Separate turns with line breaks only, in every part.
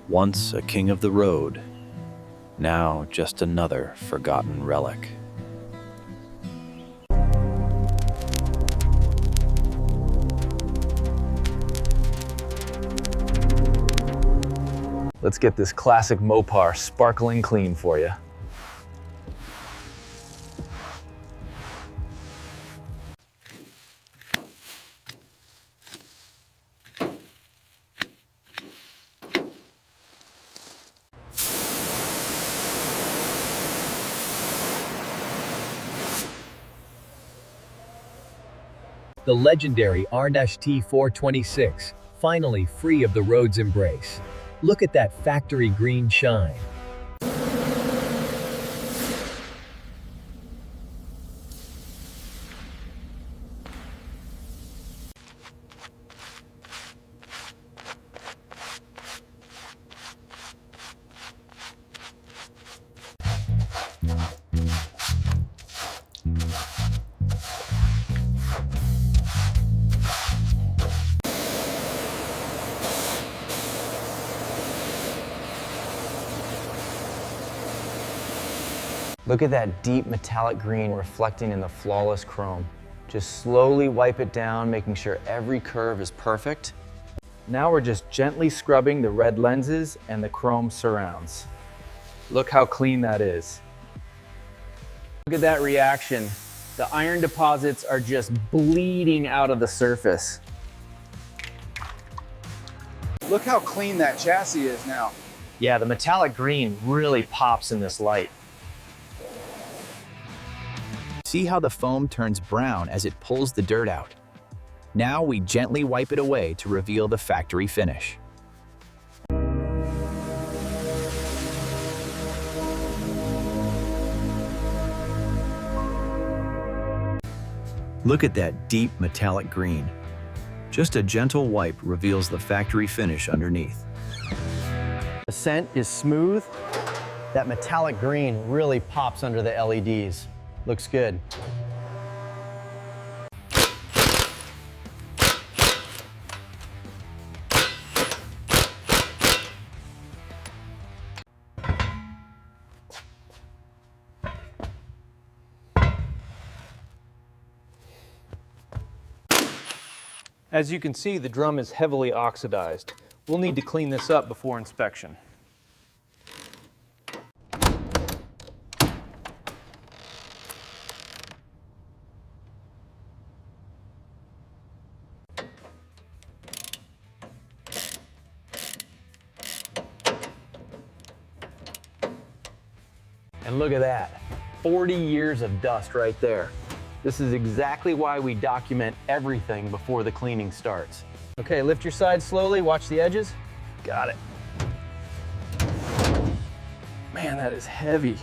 Once a king of the road, now just another forgotten relic.
Let's get this classic Mopar sparkling clean for you.
The legendary R-T 426, finally free of the road's embrace. Look at that factory green shine.
Look at that deep metallic green reflecting in the flawless chrome. Just slowly wipe it down, making sure every curve is perfect. Now we're just gently scrubbing the red lenses and the chrome surrounds. Look how clean that is. Look at that reaction. The iron deposits are just bleeding out of the surface.
Look how clean that chassis is now.
Yeah, the metallic green really pops in this light.
See how the foam turns brown as it pulls the dirt out. Now we gently wipe it away to reveal the factory finish. Look at that deep metallic green. Just a gentle wipe reveals the factory finish underneath.
The scent is smooth. That metallic green really pops under the LEDs. Looks good.
As you can see, the drum is heavily oxidized. We'll need to clean this up before inspection.
And look at that, 40 years of dust right there. This is exactly why we document everything before the cleaning starts. Okay, lift your side slowly, watch the edges. Got it. Man, that is heavy.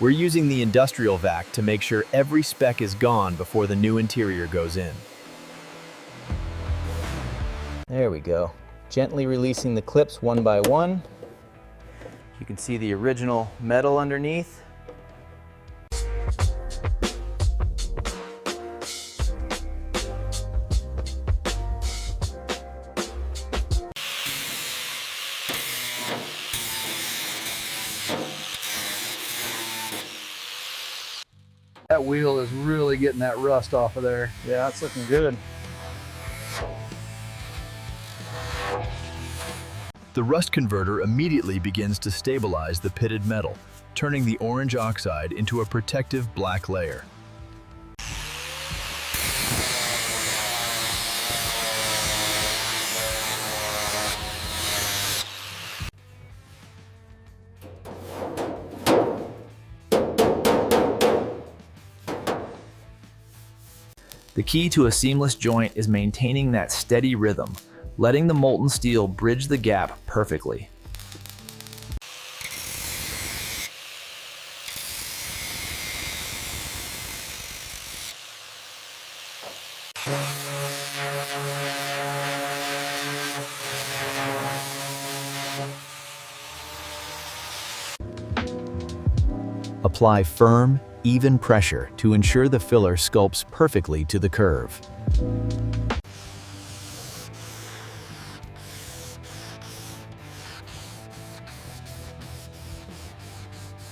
We're using the industrial vac to make sure every speck is gone before the new interior goes in.
There we go. Gently releasing the clips one by one.
You can see the original metal underneath.
That wheel is really getting that rust off of there.
Yeah, it's looking good.
The rust converter immediately begins to stabilize the pitted metal, turning the orange oxide into a protective black layer. The key to a seamless joint is maintaining that steady rhythm, letting the molten steel bridge the gap perfectly. Apply firm, even pressure to ensure the filler sculpts perfectly to the curve.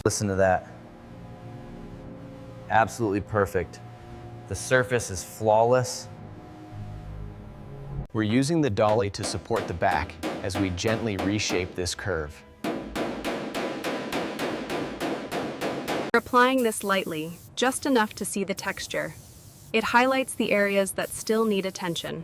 Listen to that. Absolutely perfect. The surface is flawless.
We're using the dolly to support the back as we gently reshape this curve.
We're applying this lightly, just enough to see the texture. It highlights the areas that still need attention.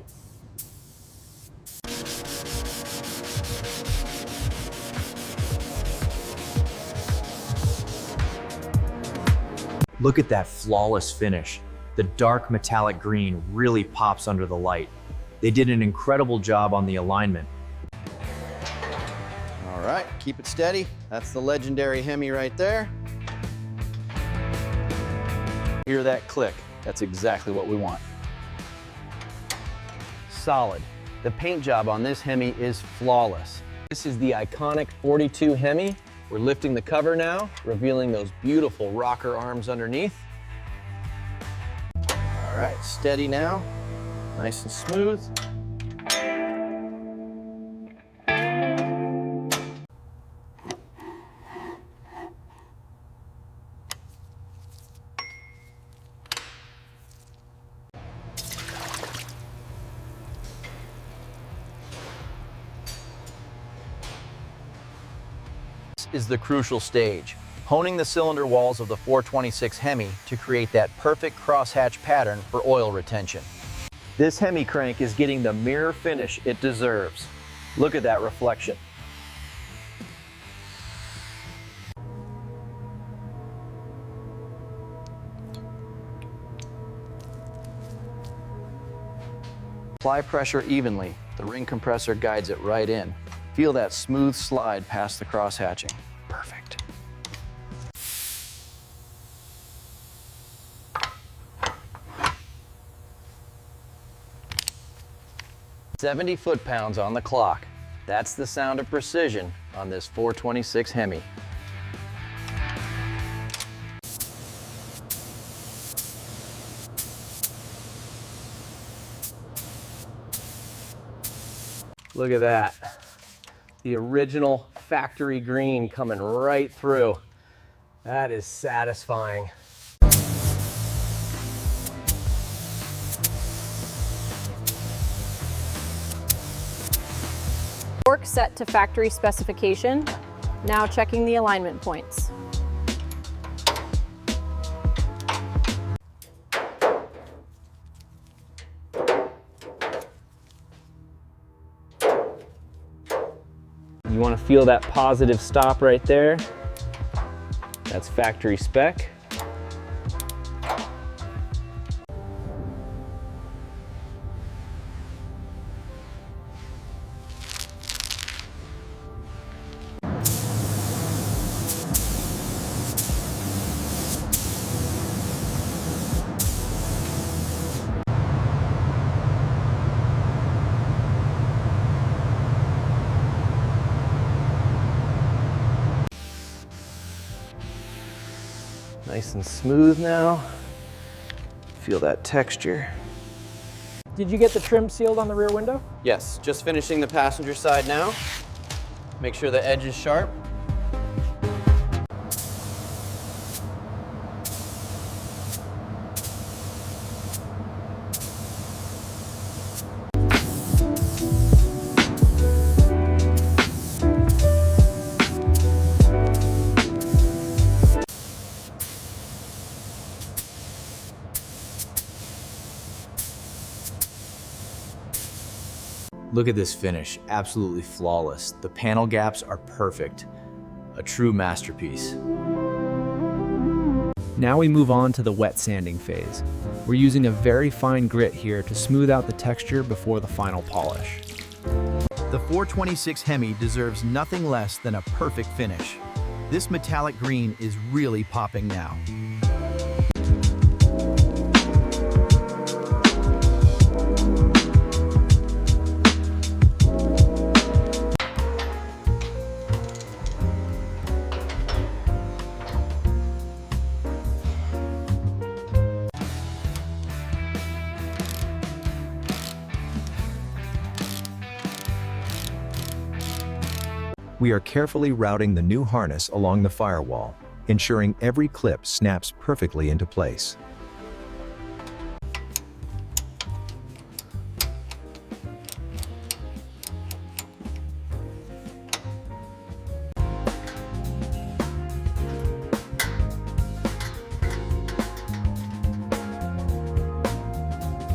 Look at that flawless finish. The dark metallic green really pops under the light. They did an incredible job on the alignment.
All right, keep it steady. That's the legendary HEMI right there. Hear that click? That's exactly what we want. Solid. The paint job on this HEMI is flawless. This is the iconic 42 HEMI. We're lifting the cover now, revealing those beautiful rocker arms underneath. All right, steady now. Nice and smooth. Is the crucial stage, honing the cylinder walls of the 426 HEMI to create that perfect crosshatch pattern for oil retention. This HEMI crank is getting the mirror finish it deserves. Look at that reflection. Apply pressure evenly. The ring compressor guides it right in. Feel that smooth slide past the cross hatching. Perfect. "70 foot-pounds on the clock. That's the sound of precision on this 426 HEMI. Look at that. The original factory green coming right through. That is satisfying.
Torque set to factory specification. Now checking the alignment points.
You want to feel that positive stop right there. That's factory spec. Nice and smooth now. Feel that texture.
Did you get the trim sealed on the rear window?
Yes, just finishing the passenger side now. Make sure the edge is sharp.
Look at this finish, absolutely flawless. The panel gaps are perfect. A true masterpiece.
Now we move on to the wet sanding phase. We're using a very fine grit here to smooth out the texture before the final polish.
The 426 HEMI deserves nothing less than a perfect finish. This metallic green is really popping now.
We are carefully routing the new harness along the firewall, ensuring every clip snaps perfectly into place.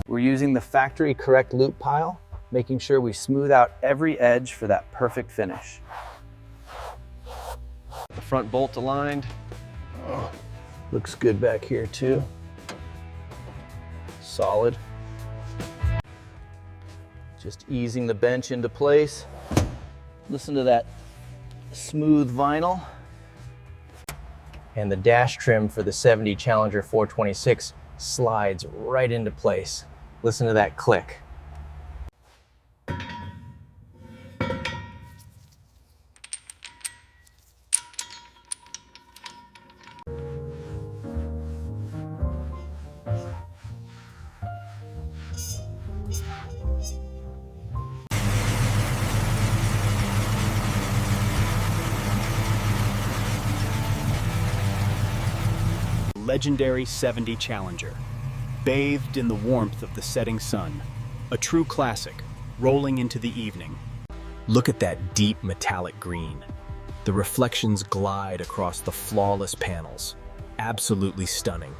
We're using the factory correct loop pile, making sure we smooth out every edge for that perfect finish.
The front bolt aligned.
Oh, looks good back here too. Solid. Just easing the bench into place. Listen to that smooth vinyl. And the dash trim for the 70 Challenger 426 slides right into place. Listen to that click.
Legendary 70 Challenger, bathed in the warmth of the setting sun. A true classic, rolling into the evening.
Look at that deep metallic green. The reflections glide across the flawless panels. Absolutely stunning.